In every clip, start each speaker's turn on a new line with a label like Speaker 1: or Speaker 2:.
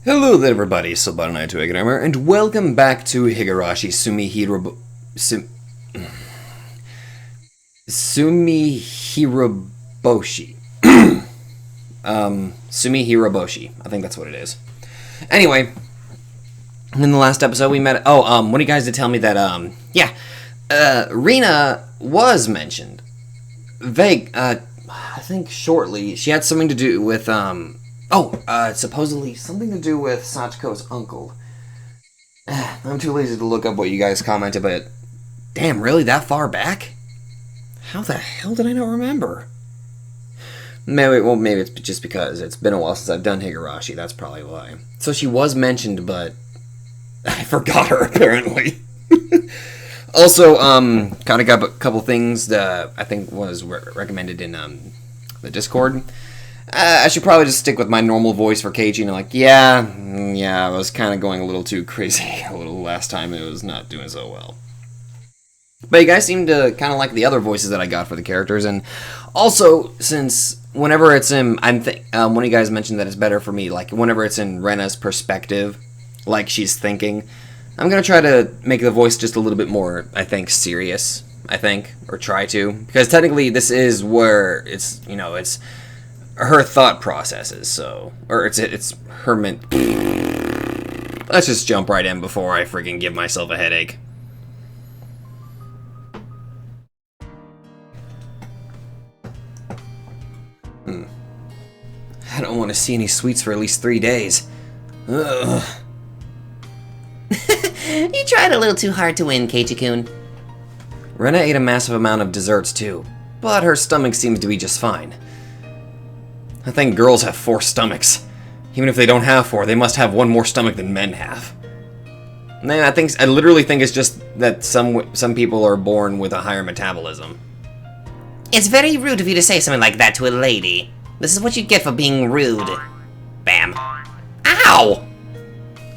Speaker 1: Hello there everybody, Sobara92 and welcome back to Higurashi Tsumihoroboshi. Tsumihoroboshi. I think that's what it is. Anyway, in the last episode we met... one of you guys did tell me that, Rena was mentioned. Vague, I think shortly. She had something to do with, supposedly something to do with Sachiko's uncle. I'm too lazy to look up what you guys commented, but... Damn, really? That far back? How the hell did I not remember? Maybe it's just because it's been a while since I've done Higurashi, that's probably why. So she was mentioned, but... I forgot her, apparently. Also, kind of got a couple things that I think was recommended in, the Discord. I should probably just stick with my normal voice for Keiichi, and I'm like, I was kind of going a little too crazy a little last time, it was not doing so well. But you guys seem to kind of like the other voices that I got for the characters, and also, since whenever it's in, one of you guys mentioned that it's better for me, like, whenever it's in Rena's perspective, like she's thinking, I'm going to try to make the voice just a little bit more, I think, serious, or try to, because technically this is where it's, it's her thought processes, so, or it's her let's just jump right in before I freaking give myself a headache. I don't want to see any sweets for at least 3 days. Ugh.
Speaker 2: You tried a little too hard to win, Keiichi-kun.
Speaker 1: Rena ate a massive amount of desserts too, but her stomach seems to be just fine. I think girls have 4 stomachs. Even if they don't have 4, they must have one more stomach than men have. I literally think it's just that some people are born with a higher metabolism.
Speaker 2: It's very rude of you to say something like that to a lady. This is what you get for being rude. Bam. Ow!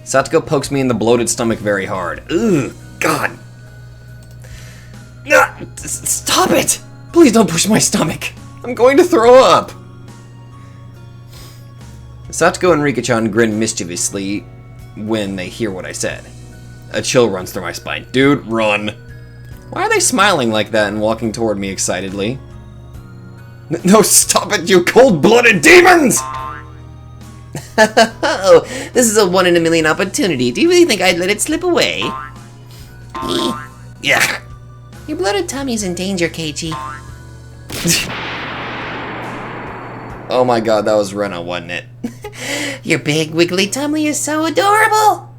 Speaker 1: Satoko pokes me in the bloated stomach very hard. Ugh, God. Stop it! Please don't push my stomach. I'm going to throw up. Satoko and Rika-chan grin mischievously when they hear what I said. A chill runs through my spine. Dude, run. Why are they smiling like that and walking toward me excitedly? No, stop it, you cold-blooded demons!
Speaker 2: Oh, this is a 1 in a million opportunity. Do you really think I'd let it slip away?
Speaker 1: Yeah.
Speaker 2: Your bloated tummy's in danger, Keiichi.
Speaker 1: Oh my god, that was Rena, wasn't it?
Speaker 2: Your big wiggly tummy is so adorable!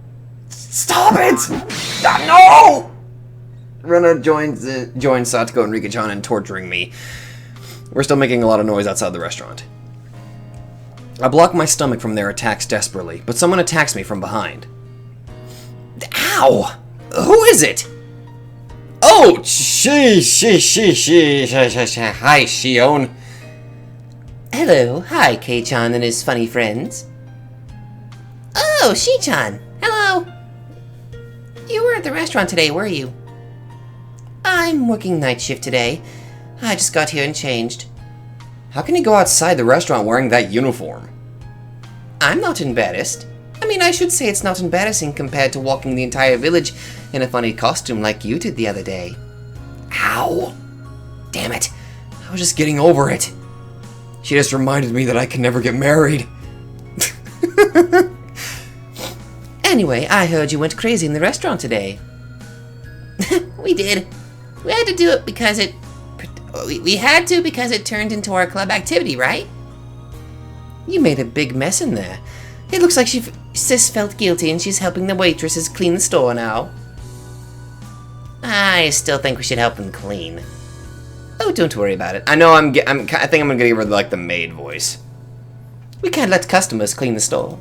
Speaker 1: Stop it! No! Rena joins Satoko and Rika-chan in torturing me. We're still making a lot of noise outside the restaurant. I block my stomach from their attacks desperately, but someone attacks me from behind. Ow! Who is it? Oh! Hi, Shion.
Speaker 2: Hello, hi, Kei-chan and his funny friends. Oh, Shi-chan, hello. You were at the restaurant today, were you? I'm working night shift today. I just got here and changed.
Speaker 1: How can you go outside the restaurant wearing that uniform?
Speaker 2: I'm not embarrassed. I mean, I should say it's not embarrassing compared to walking the entire village in a funny costume like you did the other day.
Speaker 1: Ow! Damn it. I was just getting over it. She just reminded me that I can never get married.
Speaker 2: Anyway, I heard you went crazy in the restaurant today. We did. We had to do it because it... We had to because it turned into our club activity, right? You made a big mess in there. It looks like Sis felt guilty and she's helping the waitresses clean the store now. I still think we should help them clean. Oh, don't worry about it.
Speaker 1: I know I think I'm gonna give her like the maid voice.
Speaker 2: We can't let customers clean the store.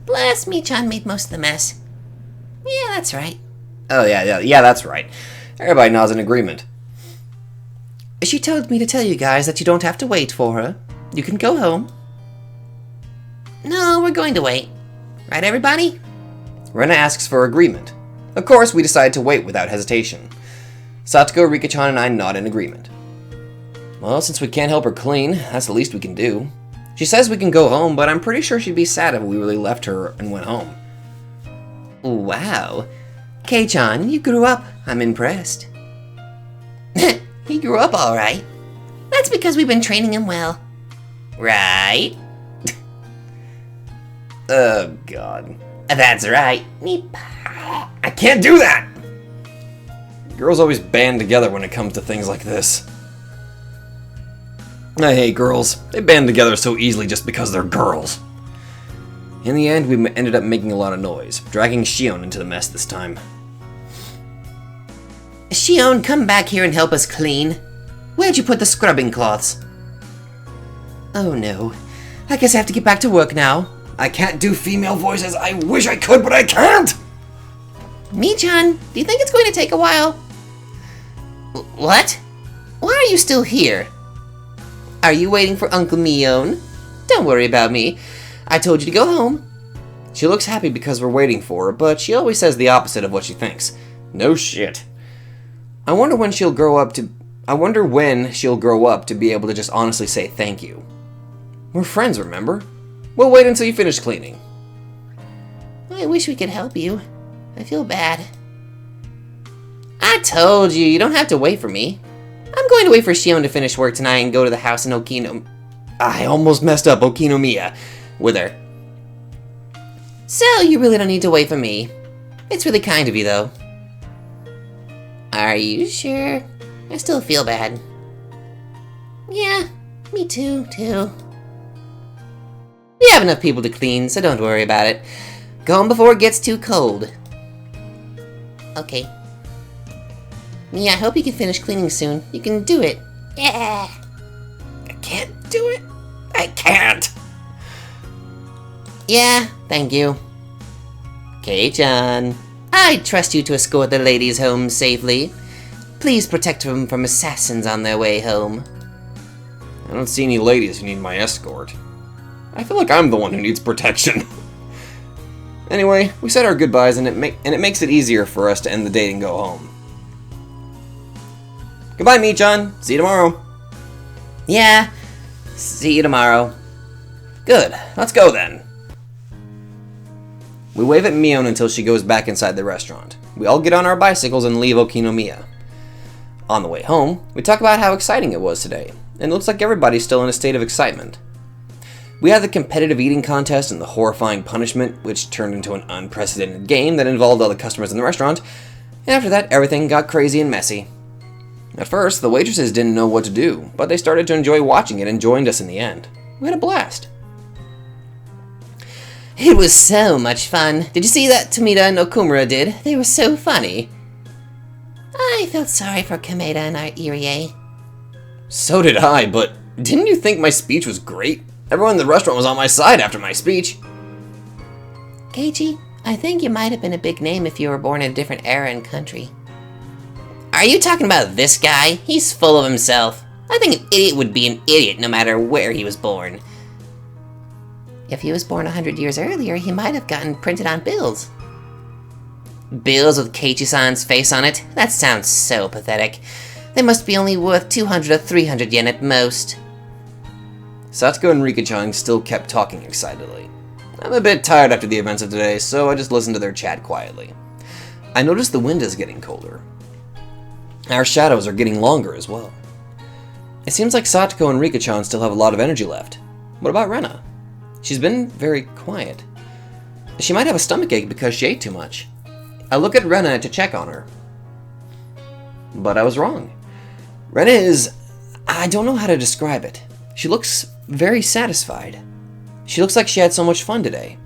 Speaker 2: Bless me, Chan made most of the mess. Yeah, that's right.
Speaker 1: Oh yeah, that's right. Everybody nods in agreement.
Speaker 2: She told me to tell you guys that you don't have to wait for her. You can go home. No, we're going to wait. Right, everybody?
Speaker 1: Rena asks for agreement. Of course, we decide to wait without hesitation. Satoko, Rika-chan, and I nod in agreement. Well, since we can't help her clean, that's the least we can do. She says we can go home, but I'm pretty sure she'd be sad if we really left her and went home.
Speaker 2: Wow. Kei-chan, you grew up. I'm impressed. He grew up all right. That's because we've been training him well. Right?
Speaker 1: Oh, God.
Speaker 2: That's right.
Speaker 1: I can't do that! Girls always band together when it comes to things like this. I hate girls. They band together so easily just because they're girls. In the end, we ended up making a lot of noise, dragging Shion into the mess this time.
Speaker 2: Shion, come back here and help us clean. Where'd you put the scrubbing cloths? Oh no. I guess I have to get back to work now.
Speaker 1: I can't do female voices. I wish I could, but I can't!
Speaker 2: Mi-chan, do you think it's going to take a while? What? Why are you still here? Are you waiting for Uncle Mion? Don't worry about me. I told you to go home.
Speaker 1: She looks happy because we're waiting for her, but she always says the opposite of what she thinks. No shit. I wonder when she'll grow up to be able to just honestly say thank you. We're friends, remember? We'll wait until you finish cleaning.
Speaker 2: I wish we could help you. I feel bad. I told you, you don't have to wait for me. I'm going to wait for Shion to finish work tonight and go to the house in
Speaker 1: I almost messed up Okinomiya with her.
Speaker 2: So you really don't need to wait for me. It's really kind of you, though. Are you sure? I still feel bad. Yeah, me too. We have enough people to clean, so don't worry about it. Go home before it gets too cold. Okay. Yeah, I hope you can finish cleaning soon. You can do it. Yeah.
Speaker 1: I can't do it. I can't.
Speaker 2: Yeah, thank you. Kei-chan, I trust you to escort the ladies home safely. Please protect them from assassins on their way home.
Speaker 1: I don't see any ladies who need my escort. I feel like I'm the one who needs protection. Anyway, we said our goodbyes and it makes it easier for us to end the date and go home. Goodbye, Mi-chan. See you tomorrow.
Speaker 2: Yeah, see you tomorrow.
Speaker 1: Good, let's go then. We wave at Mion until she goes back inside the restaurant. We all get on our bicycles and leave Okinomiya. On the way home, we talk about how exciting it was today, and it looks like everybody's still in a state of excitement. We had the competitive eating contest and the horrifying punishment, which turned into an unprecedented game that involved all the customers in the restaurant, and after that, everything got crazy and messy. At first, the waitresses didn't know what to do, but they started to enjoy watching it and joined us in the end. We had a blast.
Speaker 2: It was so much fun. Did you see that Tomita and Okumura did? They were so funny. I felt sorry for Kameda and Irie.
Speaker 1: So did I, but didn't you think my speech was great? Everyone in the restaurant was on my side after my speech.
Speaker 2: Keiichi, I think you might have been a big name if you were born in a different era and country. Are you talking about this guy? He's full of himself. I think an idiot would be an idiot no matter where he was born. If he was born 100 years earlier, he might have gotten printed on bills. Bills with Keiichi-san's face on it? That sounds so pathetic. They must be only worth 200 or 300 yen at most.
Speaker 1: Satsuko and Rika-chan still kept talking excitedly. I'm a bit tired after the events of today, so I just listened to their chat quietly. I noticed the wind is getting colder. Our shadows are getting longer as well. It seems like Satsuko and Rika-chan still have a lot of energy left. What about Rena? She's been very quiet. She might have a stomachache because she ate too much. I look at Rena to check on her. But I was wrong. Rena is... I don't know how to describe it. She looks very satisfied. She looks like she had so much fun today.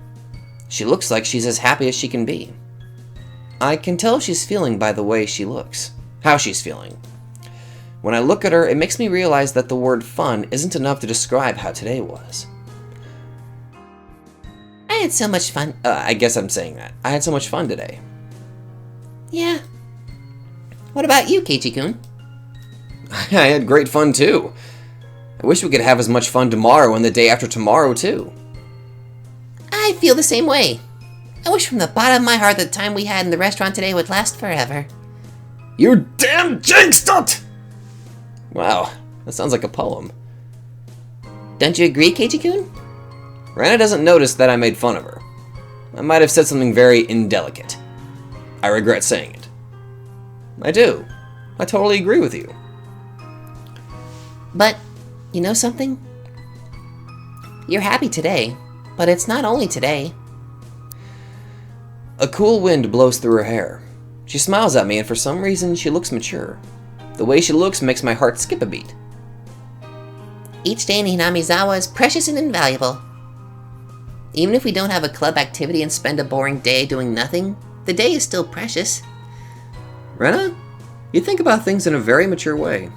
Speaker 1: She looks like she's as happy as she can be. I can tell she's feeling by the way she looks. How she's feeling. When I look at her, it makes me realize that the word fun isn't enough to describe how today was.
Speaker 2: I had so much fun.
Speaker 1: I guess I'm saying that. I had so much fun today.
Speaker 2: Yeah. What about you, Keiichi-kun?
Speaker 1: I had great fun too. I wish we could have as much fun tomorrow and the day after tomorrow too.
Speaker 2: I feel the same way. I wish from the bottom of my heart that the time we had in the restaurant today would last forever.
Speaker 1: You damn jinxed it! Wow, that sounds like a poem.
Speaker 2: Don't you agree, Keiichi-kun?
Speaker 1: Rena doesn't notice that I made fun of her. I might have said something very indelicate. I regret saying it. I do. I totally agree with you.
Speaker 2: But, you know something? You're happy today, but it's not only today.
Speaker 1: A cool wind blows through her hair. She smiles at me, and for some reason, she looks mature. The way she looks makes my heart skip a beat.
Speaker 2: Each day in Hinamizawa is precious and invaluable. Even if we don't have a club activity and spend a boring day doing nothing, the day is still precious.
Speaker 1: Rena, you think about things in a very mature way.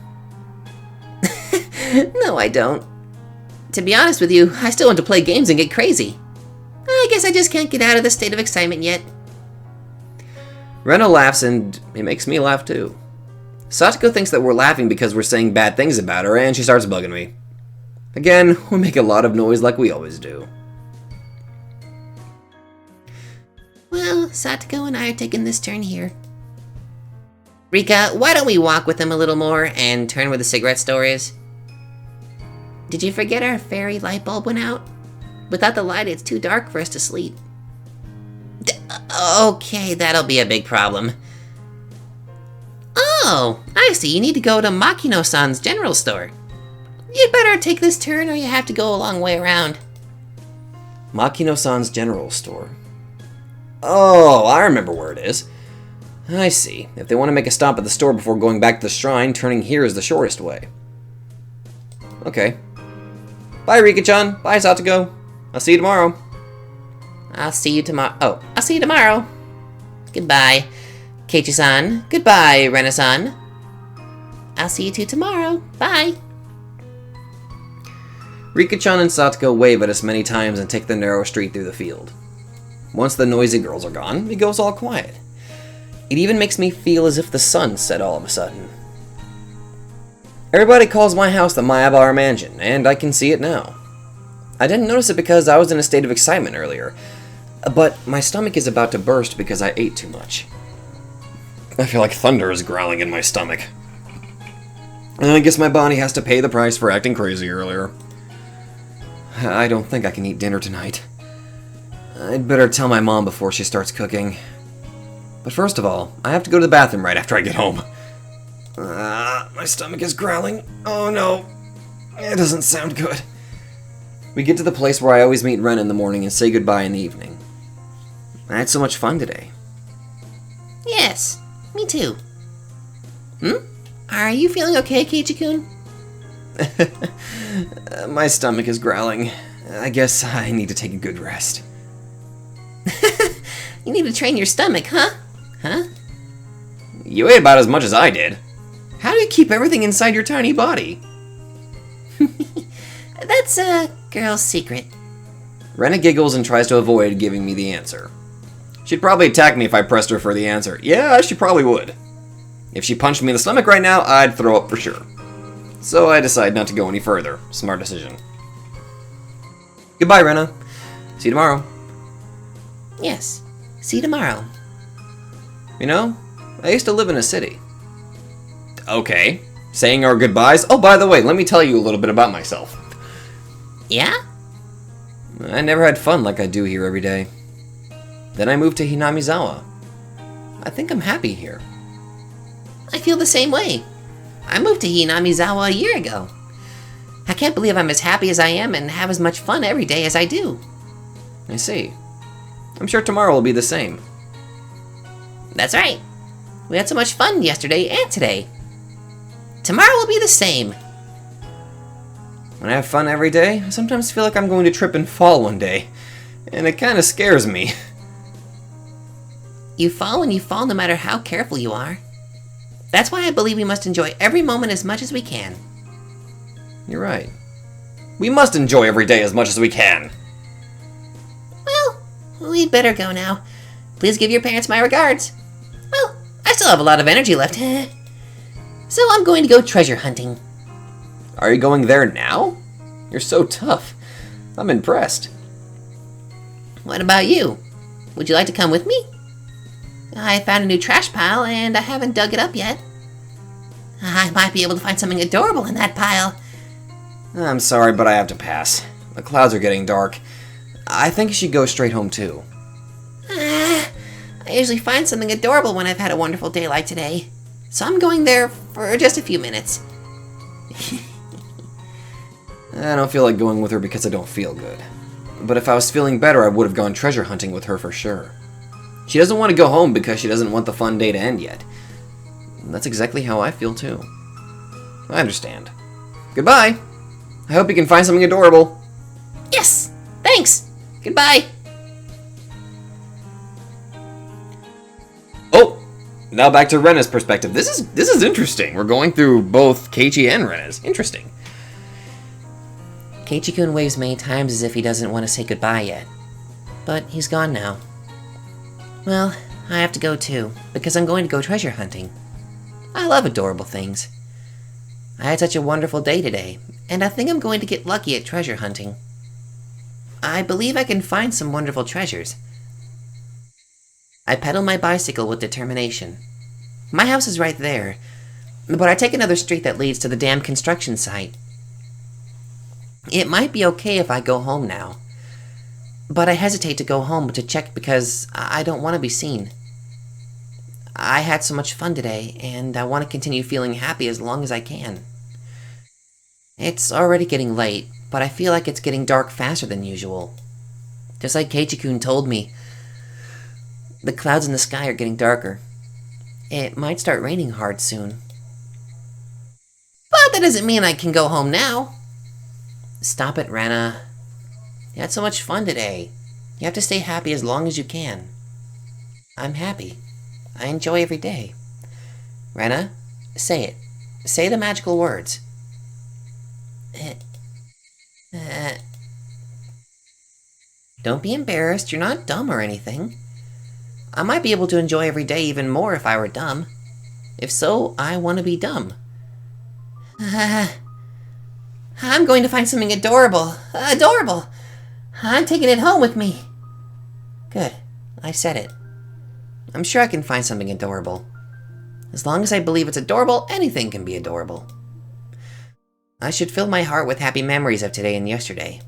Speaker 2: No, I don't. To be honest with you, I still want to play games and get crazy. I guess I just can't get out of the state of excitement yet.
Speaker 1: Rena laughs, and it makes me laugh too. Satoko thinks that we're laughing because we're saying bad things about her, and she starts bugging me. Again, we make a lot of noise like we always do.
Speaker 2: Well, Satoko and I are taking this turn here. Rika, why don't we walk with them a little more and turn where the cigarette store is? Did you forget our fairy light bulb went out? Without the light, it's too dark for us to sleep. Okay, that'll be a big problem. Oh, I see. You need to go to Makino-san's general store. You'd better take this turn or you have to go a long way around.
Speaker 1: Makino-san's general store. Oh, I remember where it is. I see. If they want to make a stop at the store before going back to the shrine, turning here is the shortest way. Okay. Bye, Rika-chan. Bye, Satoko. I'll see you tomorrow.
Speaker 2: I'll see you tomorrow. Oh, I'll see you tomorrow. Goodbye, Keiichi-san. Goodbye, Rena-san. I'll see you two tomorrow. Bye.
Speaker 1: Rika-chan and Satoko wave at us many times and take the narrow street through the field. Once the noisy girls are gone, it goes all quiet. It even makes me feel as if the sun set all of a sudden. Everybody calls my house the Mayabara Mansion, and I can see it now. I didn't notice it because I was in a state of excitement earlier, but my stomach is about to burst because I ate too much. I feel like thunder is growling in my stomach. And I guess my body has to pay the price for acting crazy earlier. I don't think I can eat dinner tonight. I'd better tell my mom before she starts cooking. But first of all, I have to go to the bathroom right after I get home. My stomach is growling. Oh no. It doesn't sound good. We get to the place where I always meet Rena in the morning and say goodbye in the evening. I had so much fun today.
Speaker 2: Yes, me too. Are you feeling okay, Keiichi-kun?
Speaker 1: My stomach is growling. I guess I need to take a good rest.
Speaker 2: You need to train your stomach, huh?
Speaker 1: You ate about as much as I did. How do you keep everything inside your tiny body?
Speaker 2: That's a girl's secret.
Speaker 1: Rena giggles and tries to avoid giving me the answer. She'd probably attack me if I pressed her for the answer. Yeah, she probably would. If she punched me in the stomach right now, I'd throw up for sure. So I decide not to go any further. Smart decision. Goodbye, Rena. See you tomorrow.
Speaker 2: Yes, see you tomorrow.
Speaker 1: You know, I used to live in a city. Okay, saying our goodbyes. Oh, by the way, let me tell you a little bit about myself.
Speaker 2: Yeah?
Speaker 1: I never had fun like I do here every day. Then I moved to Hinamizawa. I think I'm happy here.
Speaker 2: I feel the same way. I moved to Hinamizawa a year ago. I can't believe I'm as happy as I am and have as much fun every day as I do.
Speaker 1: I see. I'm sure tomorrow will be the same.
Speaker 2: That's right. We had so much fun yesterday and today. Tomorrow will be the same.
Speaker 1: When I have fun every day, I sometimes feel like I'm going to trip and fall one day. And it kind of scares me.
Speaker 2: You fall when you fall no matter how careful you are. That's why I believe we must enjoy every moment as much as we can.
Speaker 1: You're right. We must enjoy every day as much as we can.
Speaker 2: Well, we'd better go now. Please give your parents my regards. Well, I still have a lot of energy left. So I'm going to go treasure hunting.
Speaker 1: Are you going there now? You're so tough. I'm impressed.
Speaker 2: What about you? Would you like to come with me? I found a new trash pile and I haven't dug it up yet. I might be able to find something adorable in that pile.
Speaker 1: I'm sorry, but I have to pass. The clouds are getting dark. I think you should go straight home, too.
Speaker 2: I usually find something adorable when I've had a wonderful day like today. So I'm going there for just a few minutes.
Speaker 1: I don't feel like going with her because I don't feel good. But if I was feeling better, I would have gone treasure hunting with her for sure. She doesn't want to go home because she doesn't want the fun day to end yet. That's exactly how I feel, too. I understand. Goodbye. I hope you can find something adorable.
Speaker 2: Yes! Thanks! Goodbye!
Speaker 1: Oh! Now back to Rena's perspective. This is interesting. We're going through both Keiichi and Rena's. Interesting.
Speaker 2: Keiichi-kun waves many times as if he doesn't want to say goodbye yet. But he's gone now. Well, I have to go too, because I'm going to go treasure hunting. I love adorable things. I had such a wonderful day today, and I think I'm going to get lucky at treasure hunting. I believe I can find some wonderful treasures. I pedal my bicycle with determination. My house is right there, but I take another street that leads to the dam construction site. It might be okay if I go home now, but I hesitate to go home to check because I don't want to be seen. I had so much fun today, and I want to continue feeling happy as long as I can. It's already getting late, but I feel like it's getting dark faster than usual. Just like Keiichi-kun told me, the clouds in the sky are getting darker. It might start raining hard soon. But that doesn't mean I can go home now. Stop it, Rena. You had so much fun today. You have to stay happy as long as you can. I'm happy. I enjoy every day. Rena, say it. Say the magical words. Don't be embarrassed. You're not dumb or anything. I might be able to enjoy every day even more if I were dumb. If so, I want to be dumb. I'm going to find something adorable. Adorable! I'm taking it home with me. Good. I said it. I'm sure I can find something adorable. As long as I believe it's adorable, anything can be adorable. I should fill my heart with happy memories of today and yesterday.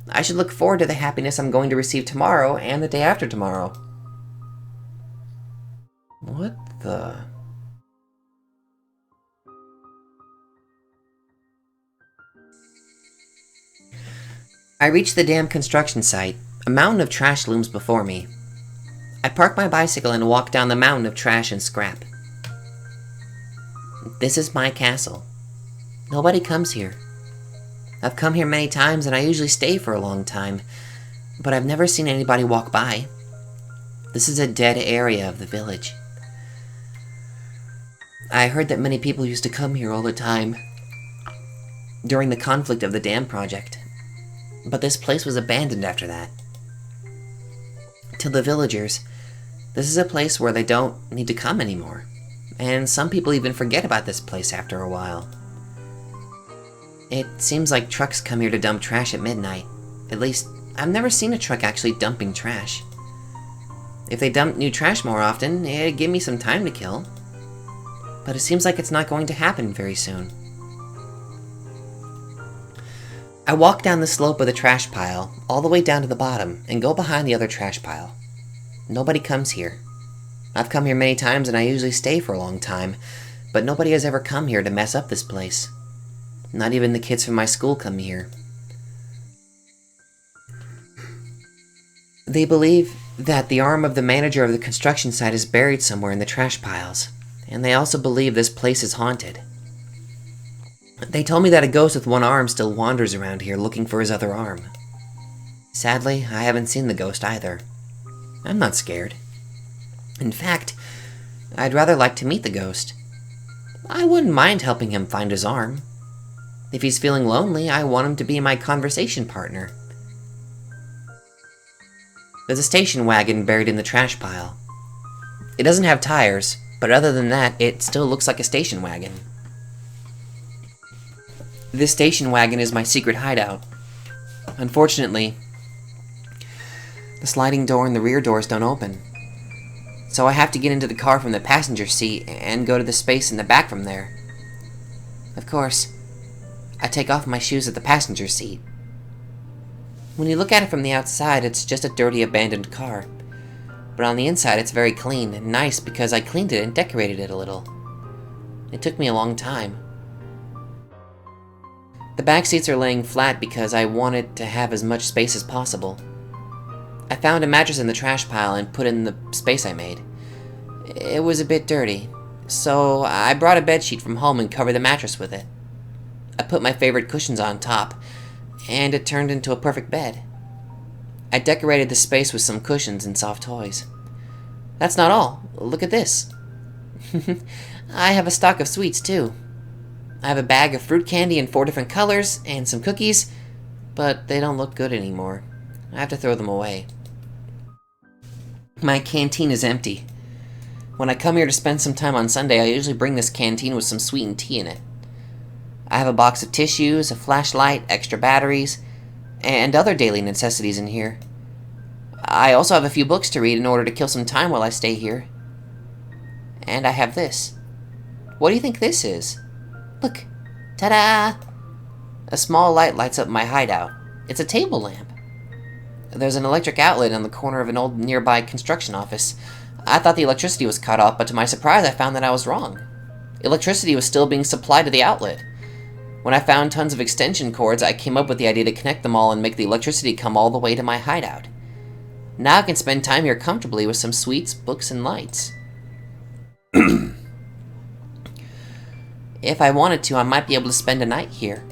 Speaker 2: I should look forward to the happiness I'm going to receive tomorrow and the day after tomorrow. What the... I reach the dam construction site. A mountain of trash looms before me. I park my bicycle and walk down the mountain of trash and scrap. This is my castle. Nobody comes here. I've come here many times and I usually stay for a long time, but I've never seen anybody walk by. This is a dead area of the village. I heard that many people used to come here all the time during the conflict of the dam project, but this place was abandoned after that. To the villagers, this is a place where they don't need to come anymore, and some people even forget about this place after a while. It seems like trucks come here to dump trash at midnight. At least, I've never seen a truck actually dumping trash. If they dumped new trash more often, it'd give me some time to kill. But it seems like it's not going to happen very soon. I walk down the slope of the trash pile, all the way down to the bottom, and go behind the other trash pile. Nobody comes here. I've come here many times and I usually stay for a long time, but nobody has ever come here to mess up this place. Not even the kids from my school come here. They believe that the arm of the manager of the construction site is buried somewhere in the trash piles, and they also believe this place is haunted. They told me that a ghost with one arm still wanders around here looking for his other arm. Sadly, I haven't seen the ghost either. I'm not scared. In fact, I'd rather like to meet the ghost. I wouldn't mind helping him find his arm. If he's feeling lonely, I want him to be my conversation partner. There's a station wagon buried in the trash pile. It doesn't have tires, but other than that, it still looks like a station wagon. This station wagon is my secret hideout. Unfortunately, the sliding door and the rear doors don't open. So I have to get into the car from the passenger seat and go to the space in the back from there. Of course, I take off my shoes at the passenger seat. When you look at it from the outside, it's just a dirty, abandoned car. But on the inside, it's very clean and nice because I cleaned it and decorated it a little. It took me a long time. The back seats are laying flat because I wanted to have as much space as possible. I found a mattress in the trash pile and put it in the space I made. It was a bit dirty, so I brought a bedsheet from home and covered the mattress with it. I put my favorite cushions on top, and it turned into a perfect bed. I decorated the space with some cushions and soft toys. That's not all. Look at this. I have a stock of sweets, too. I have a bag of fruit candy in 4 different colors, and some cookies, but they don't look good anymore. I have to throw them away. My canteen is empty. When I come here to spend some time on Sunday, I usually bring this canteen with some sweetened tea in it. I have a box of tissues, a flashlight, extra batteries, and other daily necessities in here. I also have a few books to read in order to kill some time while I stay here. And I have this. What do you think this is? Look. Ta-da! A small light lights up my hideout. It's a table lamp. There's an electric outlet on the corner of an old nearby construction office. I thought the electricity was cut off, but to my surprise I found that I was wrong. Electricity was still being supplied to the outlet. When I found tons of extension cords, I came up with the idea to connect them all and make the electricity come all the way to my hideout. Now I can spend time here comfortably with some sweets, books, and lights. If I wanted to, I might be able to spend a night here.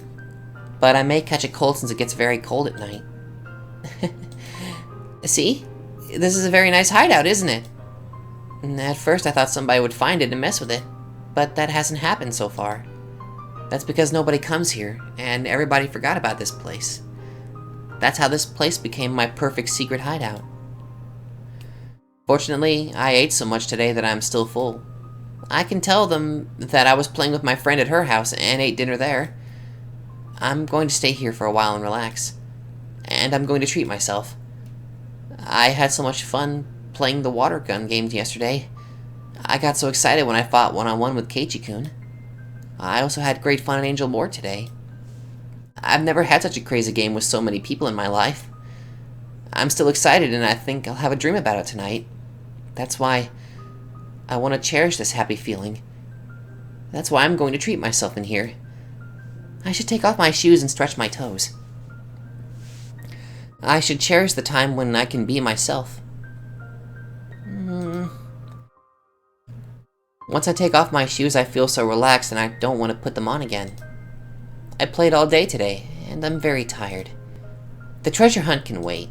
Speaker 2: But I may catch a cold since it gets very cold at night. See? This is a very nice hideout, isn't it? And at first I thought somebody would find it and mess with it, but that hasn't happened so far. That's because nobody comes here, and everybody forgot about this place. That's how this place became my perfect secret hideout. Fortunately, I ate so much today that I'm still full. I can tell them that I was playing with my friend at her house and ate dinner there. I'm going to stay here for a while and relax. And I'm going to treat myself. I had so much fun playing the water gun games yesterday. I got so excited when I fought one-on-one with Keiichi-kun. I also had great fun in Angel Moore today. I've never had such a crazy game with so many people in my life. I'm still excited and I think I'll have a dream about it tonight. That's why I want to cherish this happy feeling. That's why I'm going to treat myself in here. I should take off my shoes and stretch my toes. I should cherish the time when I can be myself. Once I take off my shoes, I feel so relaxed and I don't want to put them on again. I played all day today, and I'm very tired. The treasure hunt can wait.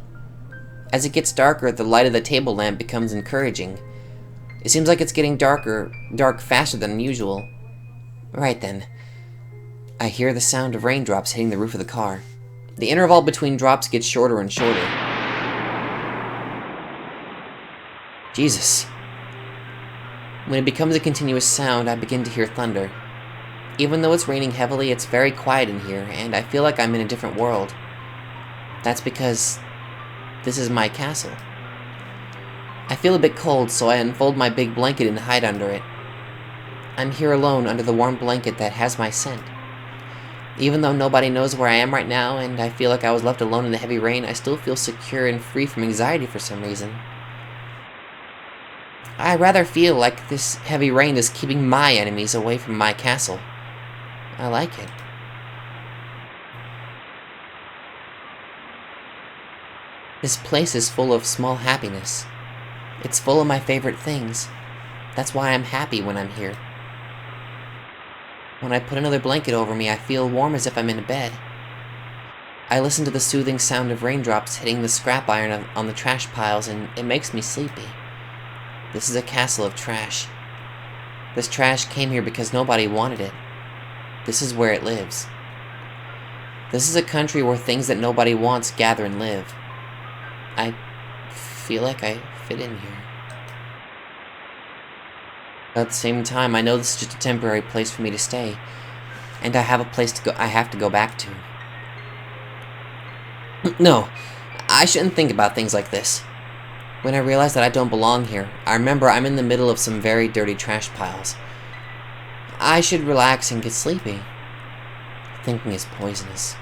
Speaker 2: As it gets darker, the light of the table lamp becomes encouraging. It seems like it's getting dark faster than usual. Right then. I hear the sound of raindrops hitting the roof of the car. The interval between drops gets shorter and shorter. Jesus. When it becomes a continuous sound, I begin to hear thunder. Even though it's raining heavily, it's very quiet in here, and I feel like I'm in a different world. That's because this is my castle. I feel a bit cold, so I unfold my big blanket and hide under it. I'm here alone under the warm blanket that has my scent. Even though nobody knows where I am right now, and I feel like I was left alone in the heavy rain, I still feel secure and free from anxiety for some reason. I rather feel like this heavy rain is keeping my enemies away from my castle. I like it. This place is full of small happiness. It's full of my favorite things. That's why I'm happy when I'm here. When I put another blanket over me, I feel warm as if I'm in a bed. I listen to the soothing sound of raindrops hitting the scrap iron on the trash piles, and it makes me sleepy. This is a castle of trash. This trash came here because nobody wanted it. This is where it lives. This is a country where things that nobody wants gather and live. I feel like I fit in here. At the same time, I know this is just a temporary place for me to stay, and I have a place to go. I have to go back to. No, I shouldn't think about things like this. When I realize that I don't belong here, I remember I'm in the middle of some very dirty trash piles. I should relax and get sleepy. thinking is poisonous.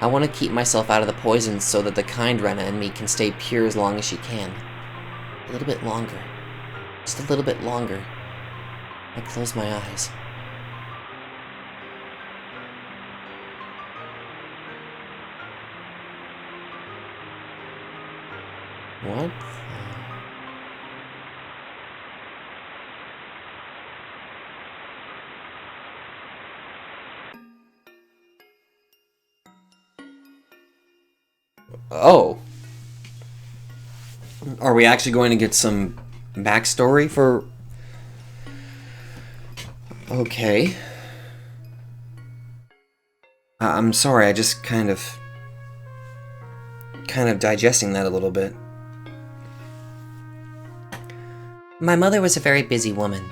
Speaker 2: I want to keep myself out of the poison so that the kind Rena in me can stay pure as long as she can. A little bit longer. Just a little bit longer. I close my eyes. What?
Speaker 1: Oh. Are we actually going to get some backstory for... Okay. I'm sorry, I just kind of digesting that a little bit.
Speaker 2: My mother was a very busy woman.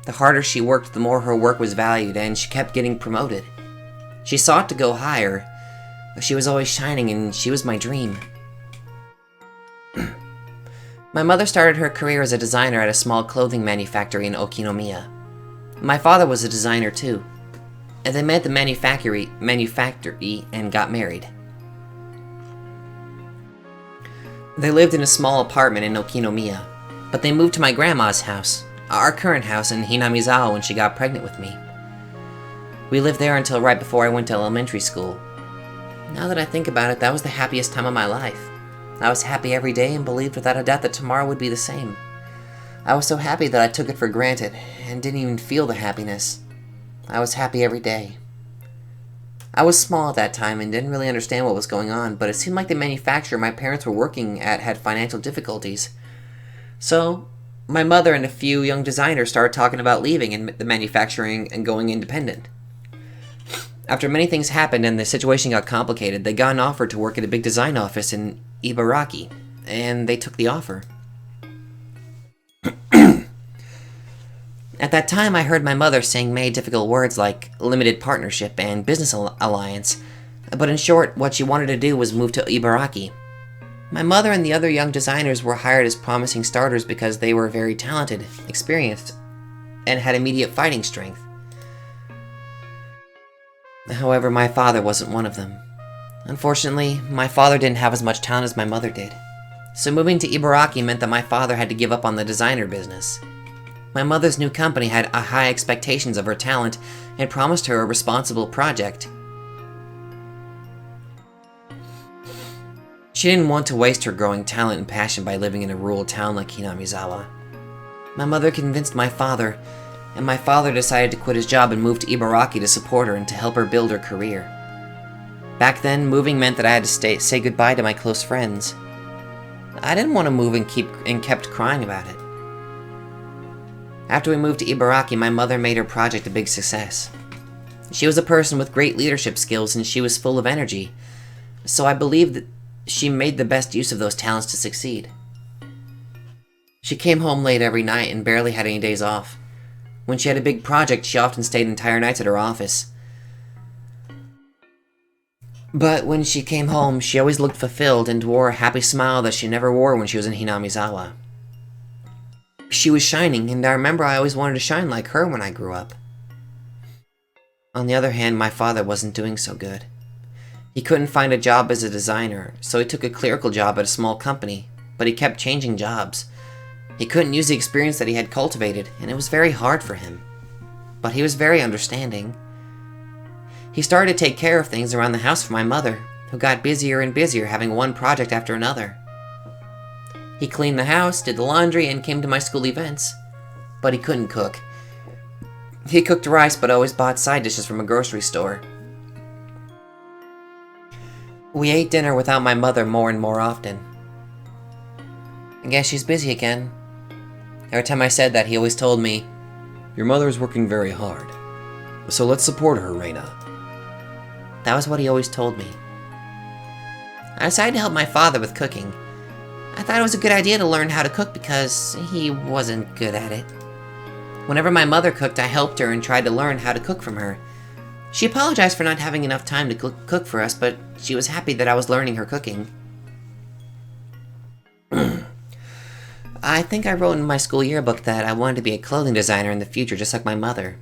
Speaker 2: The harder she worked, the more her work was valued, and she kept getting promoted. She sought to go higher, but she was always shining, and she was my dream. My mother started her career as a designer at a small clothing manufactory in Okinomiya. My father was a designer too, and they met at the manufactory and got married. They lived in a small apartment in Okinomiya, but they moved to my grandma's house, our current house in Hinamizawa, when she got pregnant with me. We lived there until right before I went to elementary school. Now that I think about it, that was the happiest time of my life. I was happy every day and believed without a doubt that tomorrow would be the same. I was so happy that I took it for granted and didn't even feel the happiness. I was happy every day. I was small at that time and didn't really understand what was going on, but it seemed like the manufacturer my parents were working at had financial difficulties. So, my mother and a few young designers started talking about leaving the manufacturing and going independent. After many things happened and the situation got complicated, they got an offer to work at a big design office in Ibaraki, and they took the offer. At that time, I heard my mother saying many difficult words like limited partnership and business alliance, but in short, what she wanted to do was move to Ibaraki. My mother and the other young designers were hired as promising starters because they were very talented, experienced, and had immediate fighting strength. However, my father wasn't one of them. Unfortunately, my father didn't have as much talent as my mother did. So moving to Ibaraki meant that my father had to give up on the designer business. My mother's new company had high expectations of her talent and promised her a responsible project. She didn't want to waste her growing talent and passion by living in a rural town like Hinamizawa. My mother convinced my father, and my father decided to quit his job and move to Ibaraki to support her and to help her build her career. Back then, moving meant that I had to say goodbye to my close friends. I didn't want to move and kept crying about it. After we moved to Ibaraki, my mother made her project a big success. She was a person with great leadership skills and she was full of energy, so I believe that she made the best use of those talents to succeed. She came home late every night and barely had any days off. When she had a big project, she often stayed entire nights at her office. But when she came home, she always looked fulfilled and wore a happy smile that she never wore when she was in Hinamizawa. She was shining, and I remember I always wanted to shine like her when I grew up. On the other hand, my father wasn't doing so good. He couldn't find a job as a designer, so he took a clerical job at a small company, but he kept changing jobs. He couldn't use the experience that he had cultivated, and it was very hard for him. But he was very understanding. He started to take care of things around the house for my mother, who got busier and busier having one project after another. He cleaned the house, did the laundry, and came to my school events. But he couldn't cook. He cooked rice but always bought side dishes from a grocery store. We ate dinner without my mother more and more often. I guess she's busy again. Every time I said that, he always told me,
Speaker 1: "Your mother's working very hard, so let's support her, Rena."
Speaker 2: That was what he always told me. I decided to help my father with cooking. I thought it was a good idea to learn how to cook because he wasn't good at it. Whenever my mother cooked, I helped her and tried to learn how to cook from her. She apologized for not having enough time to cook for us, but she was happy that I was learning her cooking. I think I wrote in my school yearbook that I wanted to be a clothing designer in the future just like my mother.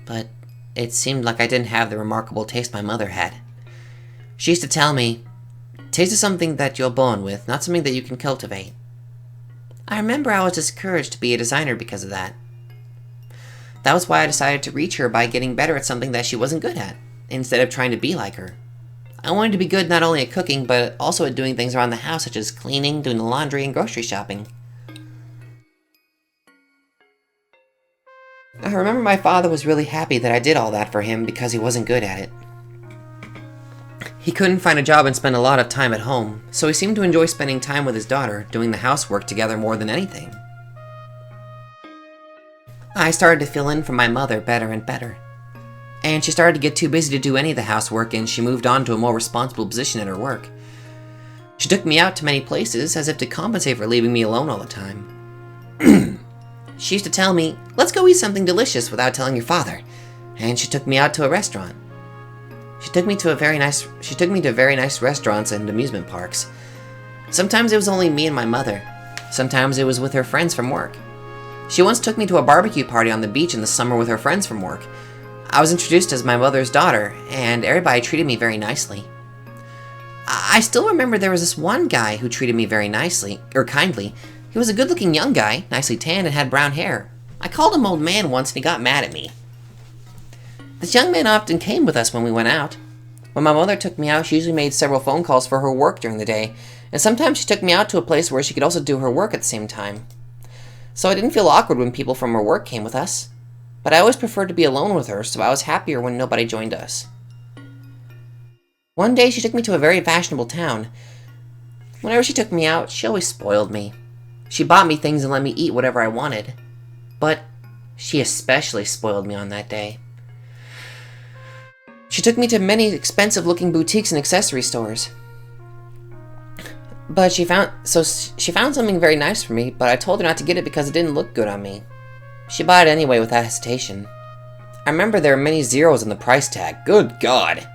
Speaker 2: But it seemed like I didn't have the remarkable taste my mother had. She used to tell me, taste is something that you're born with, not something that you can cultivate. I remember I was discouraged to be a designer because of that. That was why I decided to reach her by getting better at something that she wasn't good at, instead of trying to be like her. I wanted to be good not only at cooking, but also at doing things around the house such as cleaning, doing the laundry, and grocery shopping. I remember my father was really happy that I did all that for him because he wasn't good at it. He couldn't find a job and spend a lot of time at home, so he seemed to enjoy spending time with his daughter, doing the housework together more than anything. I started to fill in for my mother better and better. And she started to get too busy to do any of the housework, and she moved on to a more responsible position at her work. She took me out to many places as if to compensate for leaving me alone all the time. She used to tell me, let's go eat something delicious without telling your father. And she took me out to a restaurant. She took me to very nice restaurants and amusement parks. Sometimes it was only me and my mother. Sometimes it was with her friends from work. She once took me to a barbecue party on the beach in the summer with her friends from work. I was introduced as my mother's daughter, and everybody treated me very nicely. I still remember there was this one guy who treated me very kindly. He was a good-looking young guy, nicely tanned and had brown hair. I called him old man once and he got mad at me. This young man often came with us when we went out. When my mother took me out, she usually made several phone calls for her work during the day, and sometimes she took me out to a place where she could also do her work at the same time. So I didn't feel awkward when people from her work came with us. But I always preferred to be alone with her, so I was happier when nobody joined us. One day she took me to a very fashionable town. Whenever she took me out, she always spoiled me. She bought me things and let me eat whatever I wanted. But she especially spoiled me on that day. She took me to many expensive-looking boutiques and accessory stores. But she found something very nice for me, but I told her not to get it because it didn't look good on me. She bought it anyway without hesitation. I remember there were many zeros on the price tag. Good God!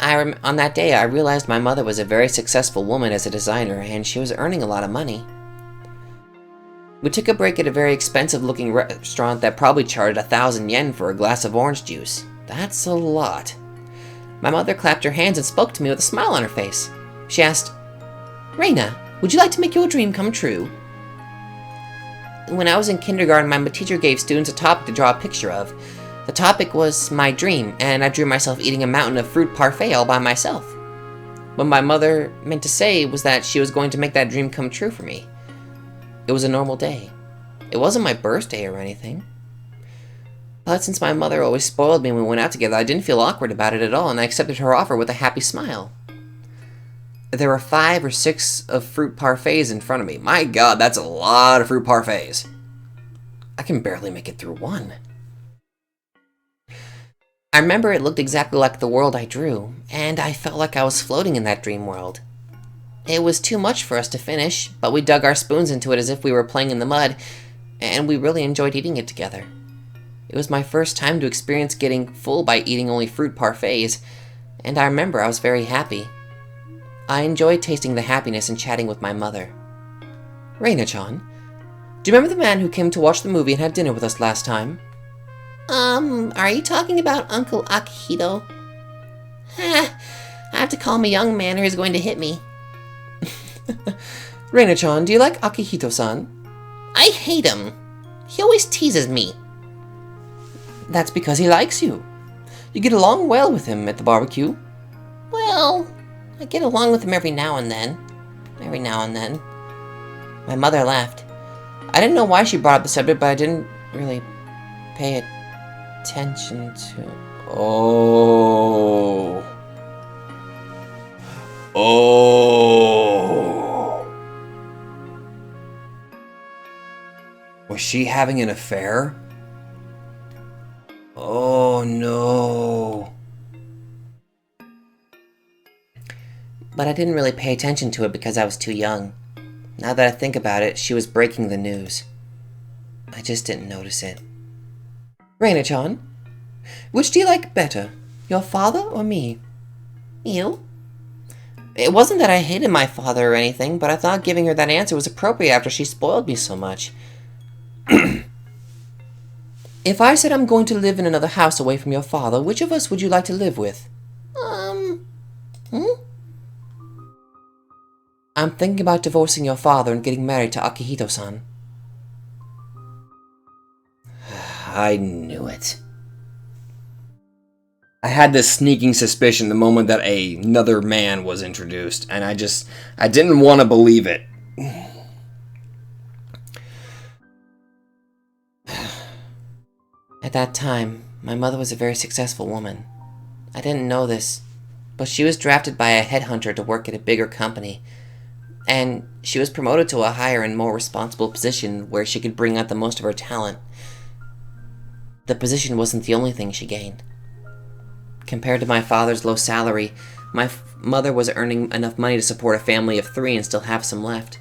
Speaker 2: On that day, I realized my mother was a very successful woman as a designer, and she was earning a lot of money. We took a break at a very expensive-looking restaurant that probably charged 1,000 yen for a glass of orange juice. That's a lot. My mother clapped her hands and spoke to me with a smile on her face. She asked, "Rena, would you like to make your dream come true?" When I was in kindergarten, my teacher gave students a topic to draw a picture of. The topic was my dream, and I drew myself eating a mountain of fruit parfait all by myself. What my mother meant to say was that she was going to make that dream come true for me. It was a normal day. It wasn't my birthday or anything. But since my mother always spoiled me when we went out together, I didn't feel awkward about it at all, and I accepted her offer with a happy smile. There were 5 or 6 of fruit parfaits in front of me. My God, that's a lot of fruit parfaits. I can barely make it through one. I remember it looked exactly like the world I drew, and I felt like I was floating in that dream world. It was too much for us to finish, but we dug our spoons into it as if we were playing in the mud, and we really enjoyed eating it together. It was my first time to experience getting full by eating only fruit parfaits, and I remember I was very happy. I enjoyed tasting the happiness and chatting with my mother. Rena-chan, do you remember the man who came to watch the movie and had dinner with us last time?
Speaker 3: Are you talking about Uncle Akihito? I have to call him a young man or he's going to hit me.
Speaker 2: Rena-chan, do you like Akihito-san?
Speaker 3: I hate him. He always teases me.
Speaker 2: That's because he likes you. You get along well with him at the barbecue.
Speaker 3: Well, I get along with him every now and then.
Speaker 2: My mother laughed. I didn't know why she brought up the subject, but I didn't really pay attention to... Oh. Was she having an affair? Oh no. But I didn't really pay attention to it because I was too young. Now that I think about it, she was breaking the news. I just didn't notice it. Rena-chan, which do you like better, your father or me?
Speaker 3: You?
Speaker 2: It wasn't that I hated my father or anything, but I thought giving her that answer was appropriate after she spoiled me so much. If I said I'm going to live in another house away from your father, which of us would you like to live with? I'm thinking about divorcing your father and getting married to Akihito-san.
Speaker 1: I knew it. I had this sneaking suspicion the moment that another man was introduced, and I didn't want to believe it.
Speaker 2: At that time, my mother was a very successful woman. I didn't know this, but she was drafted by a headhunter to work at a bigger company, and she was promoted to a higher and more responsible position where she could bring out the most of her talent. The position wasn't the only thing she gained. Compared to my father's low salary, my mother was earning enough money to support a family of 3 and still have some left.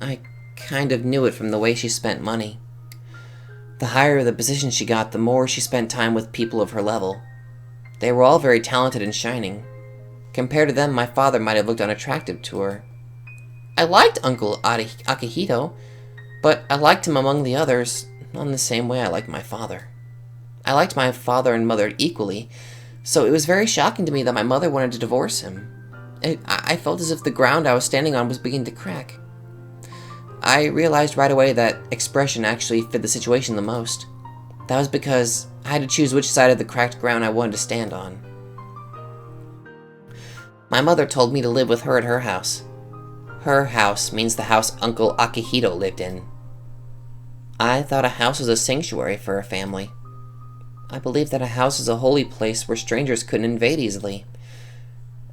Speaker 2: I kind of knew it from the way she spent money. The higher the position she got, the more she spent time with people of her level. They were all very talented and shining. Compared to them, my father might have looked unattractive to her. I liked Uncle Akihito, but I liked him among the others, not in the same way I liked my father. I liked my father and mother equally, so it was very shocking to me that my mother wanted to divorce him. I felt as if the ground I was standing on was beginning to crack. I realized right away that expression actually fit the situation the most. That was because I had to choose which side of the cracked ground I wanted to stand on. My mother told me to live with her at her house. Her house means the house Uncle Akihito lived in. I thought a house was a sanctuary for a family. I believed that a house is a holy place where strangers couldn't invade easily.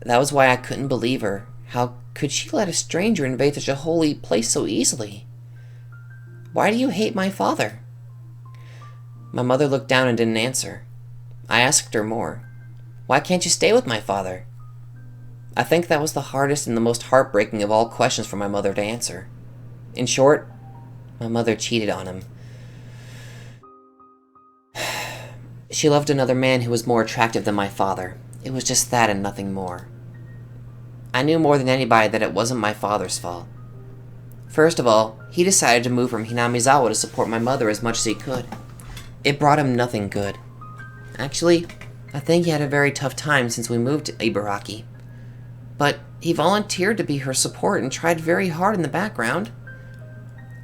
Speaker 2: That was why I couldn't believe her. How could she let a stranger invade such a holy place so easily? Why do you hate my father? My mother looked down and didn't answer. I asked her more. Why can't you stay with my father? I think that was the hardest and the most heartbreaking of all questions for my mother to answer. In short, my mother cheated on him. She loved another man who was more attractive than my father. It was just that and nothing more. I knew more than anybody that it wasn't my father's fault. First of all, he decided to move from Hinamizawa to support my mother as much as he could. It brought him nothing good. Actually, I think he had a very tough time since we moved to Ibaraki. But he volunteered to be her support and tried very hard in the background.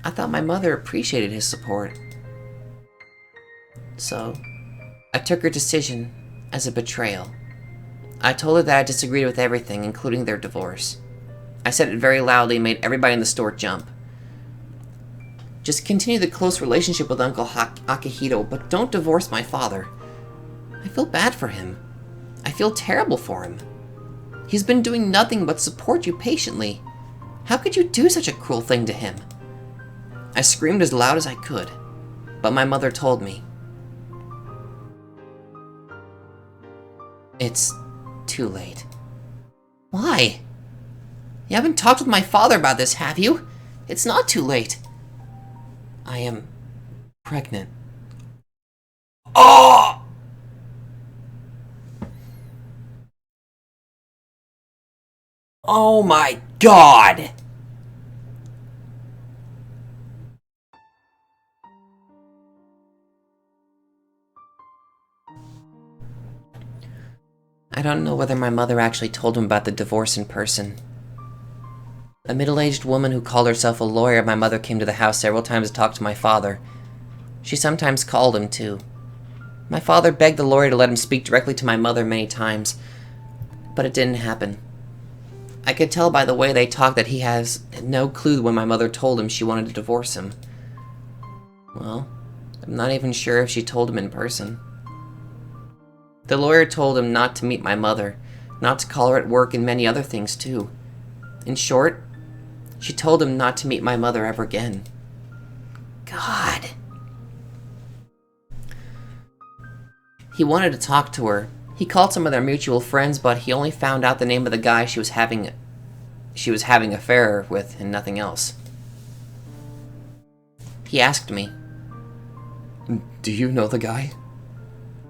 Speaker 2: I thought my mother appreciated his support. So, I took her decision as a betrayal. I told her that I disagreed with everything, including their divorce. I said it very loudly and made everybody in the store jump. Just continue the close relationship with Uncle Akihito, but don't divorce my father. I feel bad for him. I feel terrible for him. He's been doing nothing but support you patiently. How could you do such a cruel thing to him? I screamed as loud as I could, but my mother told me. It's too late. Why? You haven't talked with my father about this, have you? It's not too late. I am pregnant. Oh! Oh my God! I don't know whether my mother actually told him about the divorce in person. A middle-aged woman who called herself a lawyer of my mother came to the house several times to talk to my father. She sometimes called him, too. My father begged the lawyer to let him speak directly to my mother many times, but it didn't happen. I could tell by the way they talked that he has no clue when my mother told him she wanted to divorce him. Well, I'm not even sure if she told him in person. The lawyer told him not to meet my mother, not to call her at work, and many other things, too. In short, she told him not to meet my mother ever again. God. He wanted to talk to her. He called some of their mutual friends, but he only found out the name of the guy she was having an affair with and nothing else. He asked me.
Speaker 1: Do you know the guy?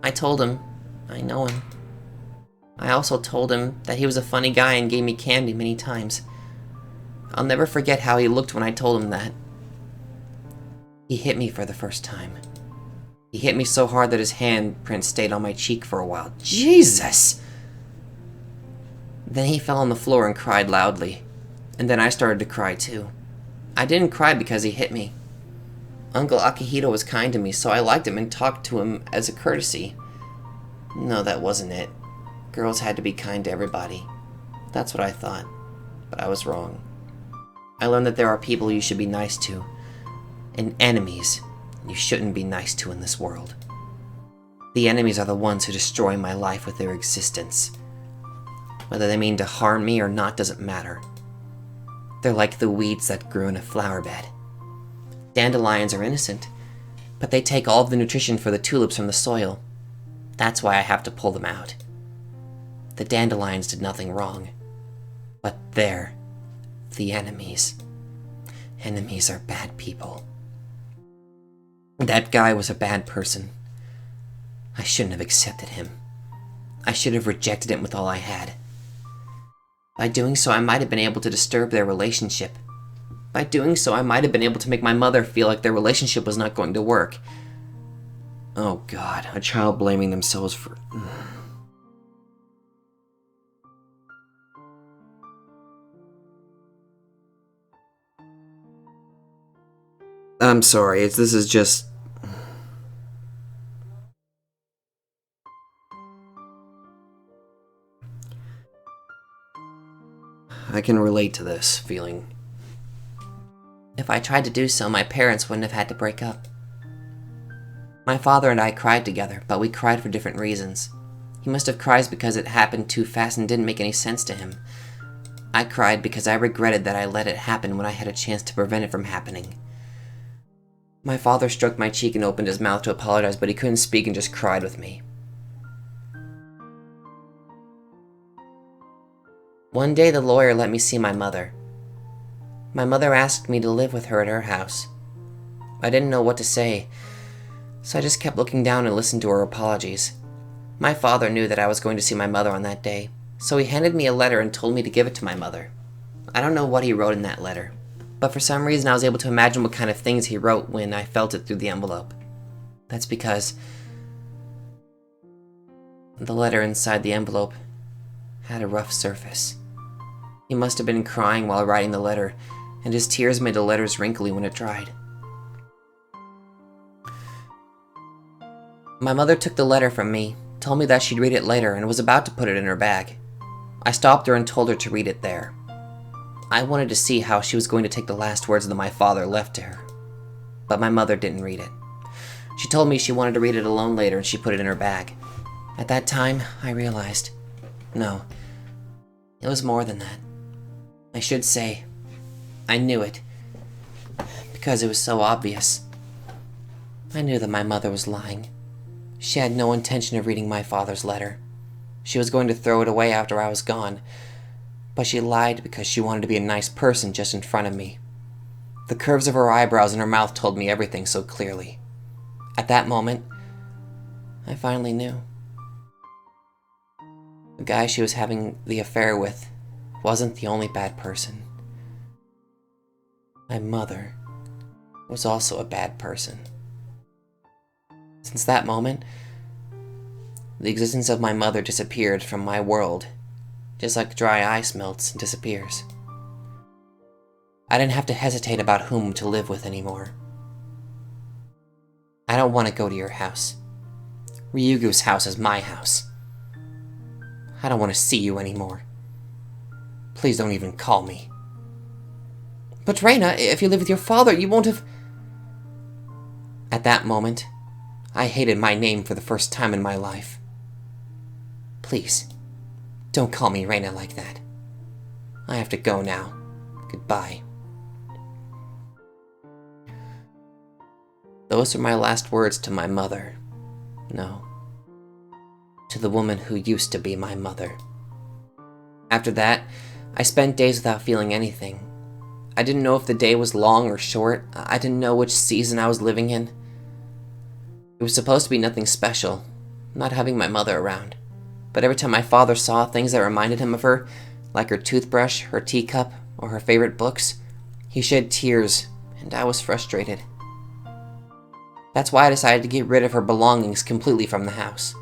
Speaker 2: I told him I know him. I also told him that he was a funny guy and gave me candy many times. I'll never forget how he looked when I told him that. He hit me for the first time. He hit me so hard that his handprint stayed on my cheek for a while. Jesus! Then he fell on the floor and cried loudly. And then I started to cry too. I didn't cry because he hit me. Uncle Akihito was kind to me, so I liked him and talked to him as a courtesy. No, that wasn't it. Girls had to be kind to everybody. That's what I thought. But I was wrong. I learned that there are people you should be nice to, and enemies you shouldn't be nice to in this world. The enemies are the ones who destroy my life with their existence. Whether they mean to harm me or not doesn't matter. They're like the weeds that grew in a flower bed. Dandelions are innocent, but they take all of the nutrition for the tulips from the soil. That's why I have to pull them out. The dandelions did nothing wrong, but they're the enemies. Enemies are bad people. That guy was a bad person. I shouldn't have accepted him. I should have rejected him with all I had. By doing so, I might have been able to disturb their relationship. By doing so, I might have been able to make my mother feel like their relationship was not going to work. Oh God, a child blaming themselves for... I'm sorry, this is just... I can relate to this feeling. If I tried to do so, my parents wouldn't have had to break up. My father and I cried together, but we cried for different reasons. He must have cried because it happened too fast and didn't make any sense to him. I cried because I regretted that I let it happen when I had a chance to prevent it from happening. My father stroked my cheek and opened his mouth to apologize, but he couldn't speak and just cried with me. One day the lawyer let me see my mother. My mother asked me to live with her at her house. I didn't know what to say, so I just kept looking down and listened to her apologies. My father knew that I was going to see my mother on that day, so he handed me a letter and told me to give it to my mother. I don't know what he wrote in that letter, but for some reason I was able to imagine what kind of things he wrote when I felt it through the envelope. That's because the letter inside the envelope had a rough surface. He must have been crying while writing the letter, and his tears made the letters wrinkly when it dried. My mother took the letter from me, told me that she'd read it later, and was about to put it in her bag. I stopped her and told her to read it there. I wanted to see how she was going to take the last words that my father left to her. But my mother didn't read it. She told me she wanted to read it alone later, and she put it in her bag. At that time, I realized, no, it was more than that. I should say, I knew it, because it was so obvious. I knew that my mother was lying. She had no intention of reading my father's letter. She was going to throw it away after I was gone, but she lied because she wanted to be a nice person just in front of me. The curves of her eyebrows and her mouth told me everything so clearly. At that moment, I finally knew. The guy she was having the affair with wasn't the only bad person. My mother was also a bad person. Since that moment, the existence of my mother disappeared from my world, just like dry ice melts and disappears. I didn't have to hesitate about whom to live with anymore. I don't want to go to your house. Ryugu's house is my house. I don't want to see you anymore. Please don't even call me. But Rena, if you live with your father, you won't have... At that moment, I hated my name for the first time in my life. Please, don't call me Rena like that. I have to go now. Goodbye. Those are my last words to my mother. No. To the woman who used to be my mother. After that, I spent days without feeling anything. I didn't know if the day was long or short. I didn't know which season I was living in. It was supposed to be nothing special, not having my mother around. But every time my father saw things that reminded him of her, like her toothbrush, her teacup, or her favorite books, he shed tears, and I was frustrated. That's why I decided to get rid of her belongings completely from the house.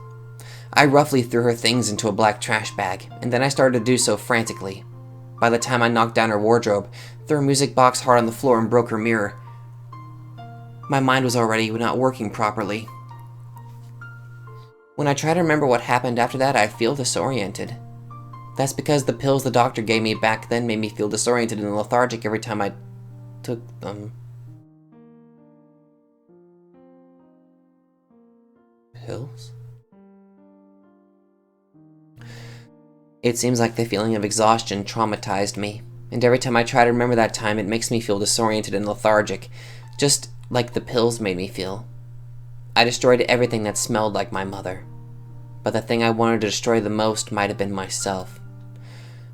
Speaker 2: I roughly threw her things into a black trash bag, and then I started to do so frantically. By the time I knocked down her wardrobe, threw her music box hard on the floor, and broke her mirror, my mind was already not working properly. When I try to remember what happened after that, I feel disoriented. That's because the pills the doctor gave me back then made me feel disoriented and lethargic every time I took them. Pills? It seems like the feeling of exhaustion traumatized me, and every time I try to remember that time, it makes me feel disoriented and lethargic, just like the pills made me feel. I destroyed everything that smelled like my mother, but the thing I wanted to destroy the most might have been myself.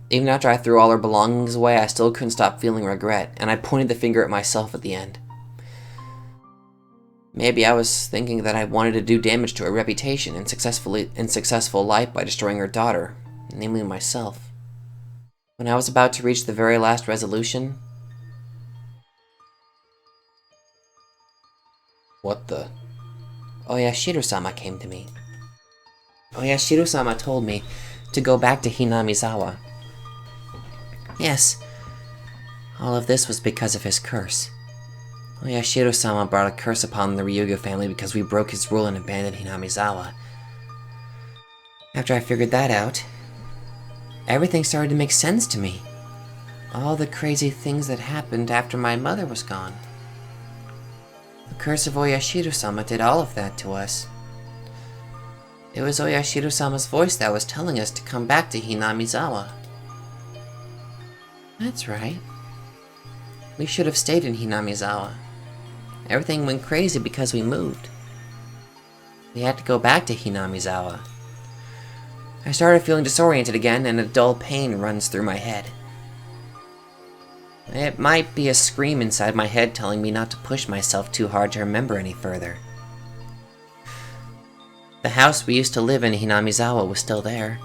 Speaker 2: Even after I threw all her belongings away, I still couldn't stop feeling regret, and I pointed the finger at myself at the end. Maybe I was thinking that I wanted to do damage to her reputation and successful life by destroying her daughter, namely myself. When I was about to reach the very last resolution... What the... Oyashiro-sama came to me. Oyashiro-sama told me to go back to Hinamizawa. Yes, all of this was because of his curse. Oyashiro-sama brought a curse upon the Ryuga family because we broke his rule and abandoned Hinamizawa. After I figured that out, everything started to make sense to me. All the crazy things that happened after my mother was gone. The curse of Oyashiro-sama did all of that to us. It was Oyashiro-sama's voice that was telling us to come back to Hinamizawa. That's right. We should have stayed in Hinamizawa. Everything went crazy because we moved. We had to go back to Hinamizawa. I started feeling disoriented again, and a dull pain runs through my head. It might be a scream inside my head telling me not to push myself too hard to remember any further. The house we used to live in Hinamizawa was still there.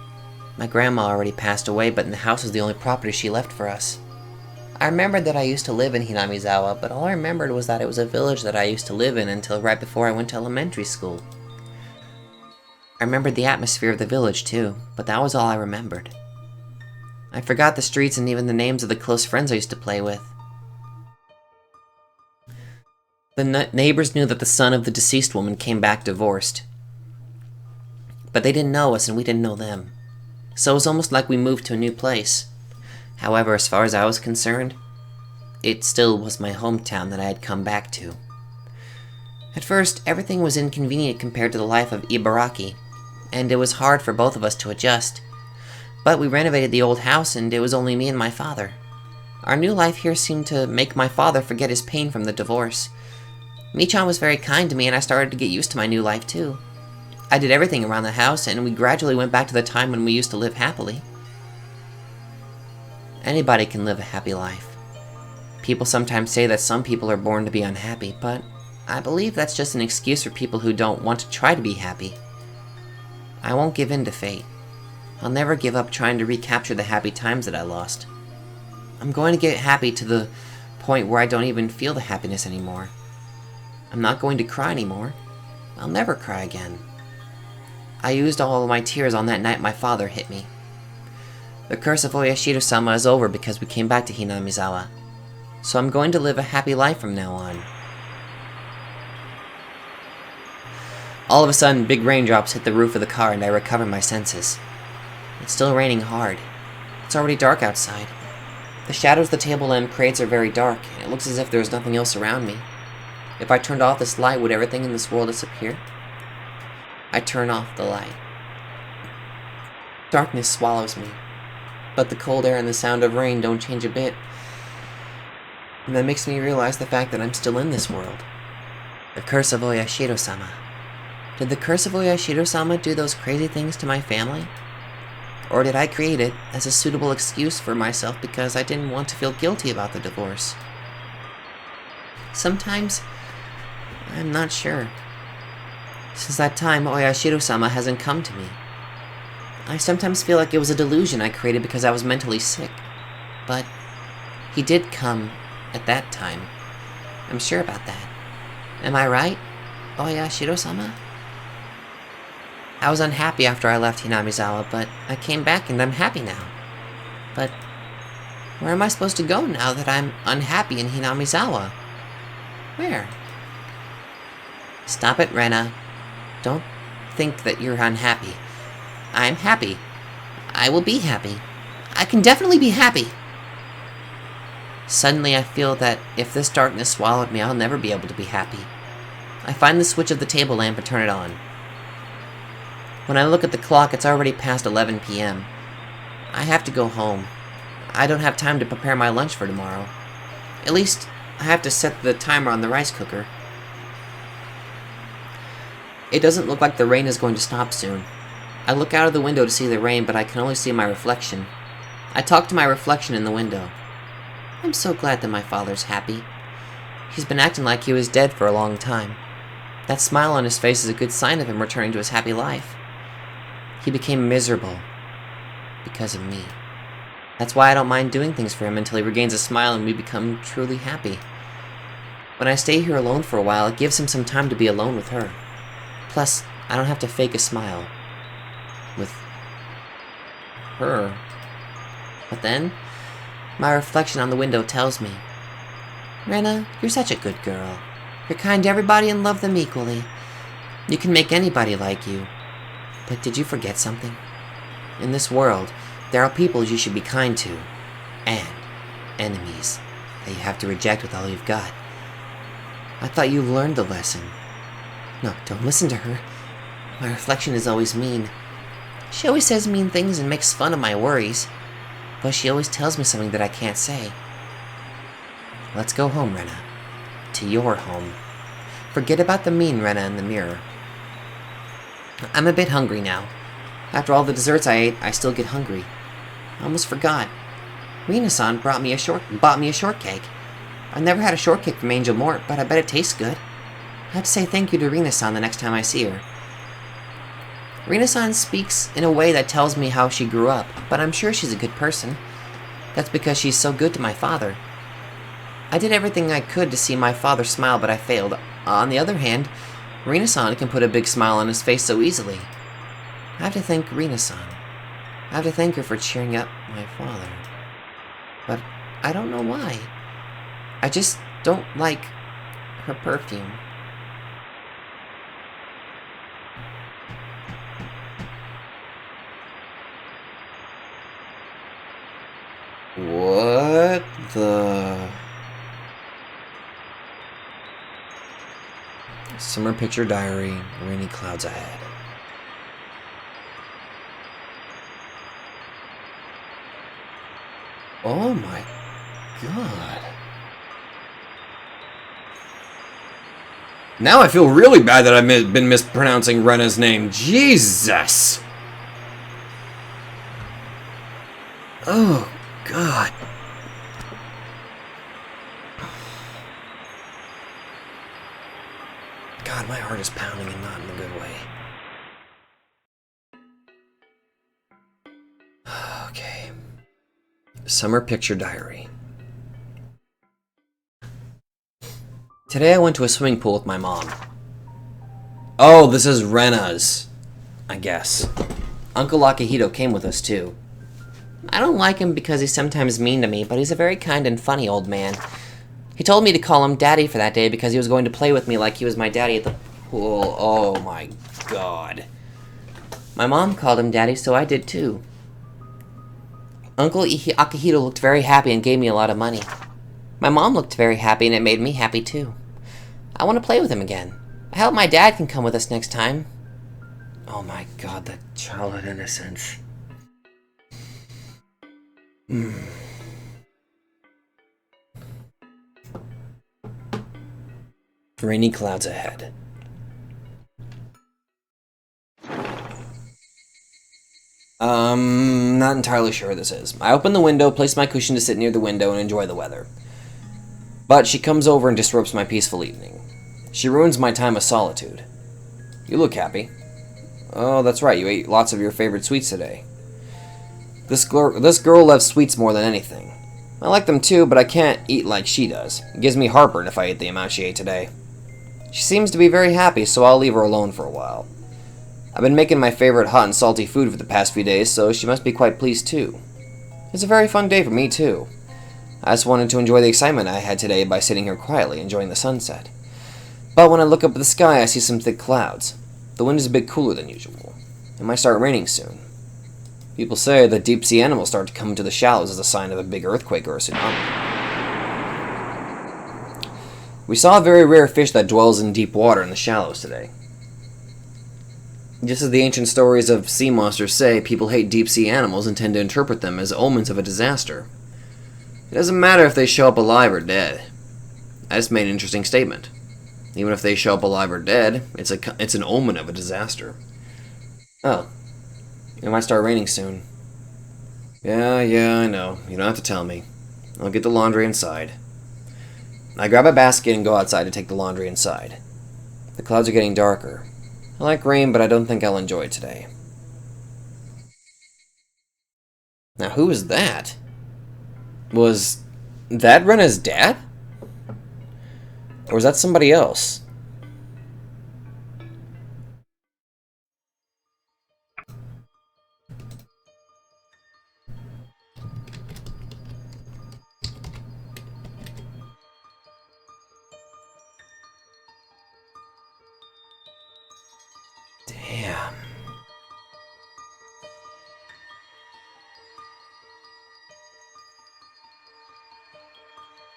Speaker 2: My grandma already passed away, but the house was the only property she left for us. I remembered that I used to live in Hinamizawa, but all I remembered was that it was a village that I used to live in until right before I went to elementary school. I remembered the atmosphere of the village too, but that was all I remembered. I forgot the streets and even the names of the close friends I used to play with. The neighbors knew that the son of the deceased woman came back divorced. But they didn't know us and we didn't know them. So it was almost like we moved to a new place. However, as far as I was concerned, it still was my hometown that I had come back to. At first, everything was inconvenient compared to the life of Ibaraki, and it was hard for both of us to adjust. But we renovated the old house, and it was only me and my father. Our new life here seemed to make my father forget his pain from the divorce. Michan was very kind to me, and I started to get used to my new life too. I did everything around the house, and we gradually went back to the time when we used to live happily. Anybody can live a happy life. People sometimes say that some people are born to be unhappy, but I believe that's just an excuse for people who don't want to try to be happy. I won't give in to fate. I'll never give up trying to recapture the happy times that I lost. I'm going to get happy to the point where I don't even feel the happiness anymore. I'm not going to cry anymore. I'll never cry again. I used all of my tears on that night my father hit me. The curse of Oyashiro-sama is over because we came back to Hinamizawa. So I'm going to live a happy life from now on. All of a sudden, big raindrops hit the roof of the car and I recover my senses. It's still raining hard. It's already dark outside. The shadows the table lamp creates are very dark, and it looks as if there was nothing else around me. If I turned off this light, would everything in this world disappear? I turn off the light. Darkness swallows me, but the cold air and the sound of rain don't change a bit. And that makes me realize the fact that I'm still in this world. The curse of Oyashiro-sama. Did the curse of Oyashiro-sama do those crazy things to my family? Or did I create it as a suitable excuse for myself because I didn't want to feel guilty about the divorce? Sometimes, I'm not sure. Since that time, Oyashiro-sama hasn't come to me. I sometimes feel like it was a delusion I created because I was mentally sick. But he did come at that time. I'm sure about that. Am I right? Oh yeah, Shiro-sama? I was unhappy after I left Hinamizawa, but I came back and I'm happy now. But where am I supposed to go now that I'm unhappy in Hinamizawa? Where? Stop it, Rena. Don't think that you're unhappy. I'm happy. I will be happy. I can definitely be happy. Suddenly I feel that if this darkness swallowed me, I'll never be able to be happy. I find the switch of the table lamp and turn it on. When I look at the clock, it's already past 11 p.m. I have to go home. I don't have time to prepare my lunch for tomorrow. At least, I have to set the timer on the rice cooker. It doesn't look like the rain is going to stop soon. I look out of the window to see the rain, but I can only see my reflection. I talk to my reflection in the window. I'm so glad that my father's happy. He's been acting like he was dead for a long time. That smile on his face is a good sign of him returning to his happy life. He became miserable because of me. That's why I don't mind doing things for him until he regains a smile and we become truly happy. When I stay here alone for a while, it gives him some time to be alone with her. Plus, I don't have to fake a smile with her. But then, my reflection on the window tells me, Rena, you're such a good girl. You're kind to everybody and love them equally. You can make anybody like you. But did you forget something? In this world, there are people you should be kind to, and enemies that you have to reject with all you've got. I thought you learned the lesson. No, don't listen to her. My reflection is always mean. She always says mean things and makes fun of my worries. But she always tells me something that I can't say. Let's go home, Rena. To your home. Forget about the mean Rena in the mirror. I'm a bit hungry now. After all the desserts I ate, I still get hungry. I almost forgot. Rena-san bought me a shortcake. I've never had a shortcake from Angel Mort, but I bet it tastes good. I have to say thank you to Rena-san the next time I see her. Rena-san speaks in a way that tells me how she grew up, but I'm sure she's a good person. That's because she's so good to my father. I did everything I could to see my father smile, but I failed. On the other hand, Rena-san can put a big smile on his face so easily. I have to thank Rena-san. I have to thank her for cheering up my father. But I don't know why. I just don't like her perfume.
Speaker 1: What the... Summer picture diary, rainy clouds ahead. Oh my god. Now I feel really bad that I've been mispronouncing Rena's name. Jesus! Oh god. God, my heart is pounding and not in a good way. Okay. Summer picture diary. Today I went to a swimming pool with my mom. Oh, this is Rena's, I guess. Uncle Akihito came with us too. I don't like him because he's sometimes mean to me, but he's a very kind and funny old man. He told me to call him Daddy for that day because he was going to play with me like he was my daddy at the pool. Oh my god. My mom called him Daddy, so I did too. Uncle Akihito looked very happy and gave me a lot of money. My mom looked very happy and it made me happy too. I want to play with him again. I hope my dad can come with us next time. Oh my god, the childhood innocence. Rainy clouds ahead. Not entirely sure who this is. I open the window, place my cushion to sit near the window and enjoy the weather. But she comes over and disrupts my peaceful evening. She ruins my time of solitude. You look happy. Oh, that's right, you ate lots of your favorite sweets today. This girl loves sweets more than anything. I like them too, but I can't eat like she does. It gives me heartburn if I eat the amount she ate today. She seems to be very happy, so I'll leave her alone for a while. I've been making my favorite hot and salty food for the past few days, so she must be quite pleased too. It's a very fun day for me too. I just wanted to enjoy the excitement I had today by sitting here quietly, enjoying the sunset. But when I look up at the sky, I see some thick clouds. The wind is a bit cooler than usual. It might start raining soon. People say that deep-sea animals start to come into the shallows as a sign of a big earthquake or a tsunami. We saw a very rare fish that dwells in deep water in the shallows today. Just as the ancient stories of sea monsters say, people hate deep-sea animals and tend to interpret them as omens of a disaster. It doesn't matter if they show up alive or dead. I just made an interesting statement. Even if they show up alive or dead, it's an omen of a disaster. Oh. It might start raining soon. Yeah, I know. You don't have to tell me. I'll get the laundry inside. I grab a basket and go outside to take the laundry inside. The clouds are getting darker. I like rain, but I don't think I'll enjoy it today. Now, who is that? Was that Rena's dad? Or was that somebody else? Damn.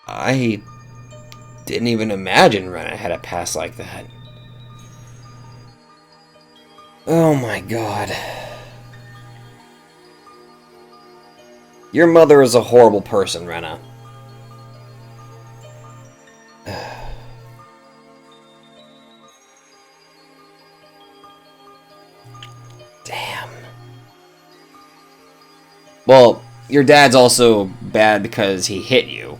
Speaker 1: I didn't even imagine Rena had a past like that. Oh my god. Your mother is a horrible person, Rena. Damn. Well, your dad's also bad because he hit you.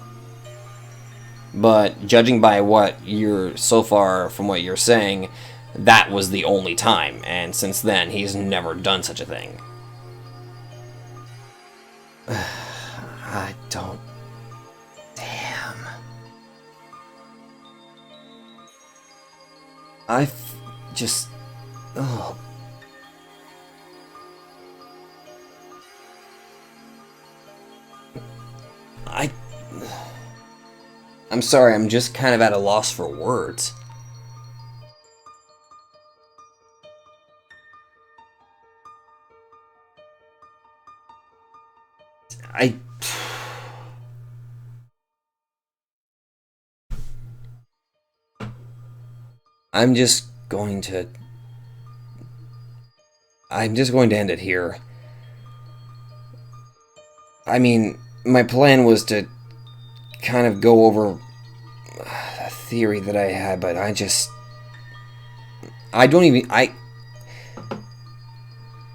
Speaker 1: But judging by what you're so far from what you're saying, that was the only time, and since then he's never done such a thing. I don't. Damn. Just. Oh. I'm sorry, I'm just kind of at a loss for words. I'm just going to end it here. I mean, my plan was to kind of go over a theory that I had, but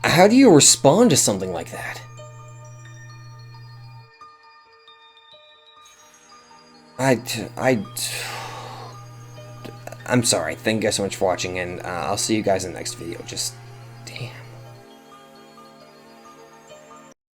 Speaker 1: how do you respond to something like that? I'm sorry. Thank you guys so much for watching, and I'll see you guys in the next video. Just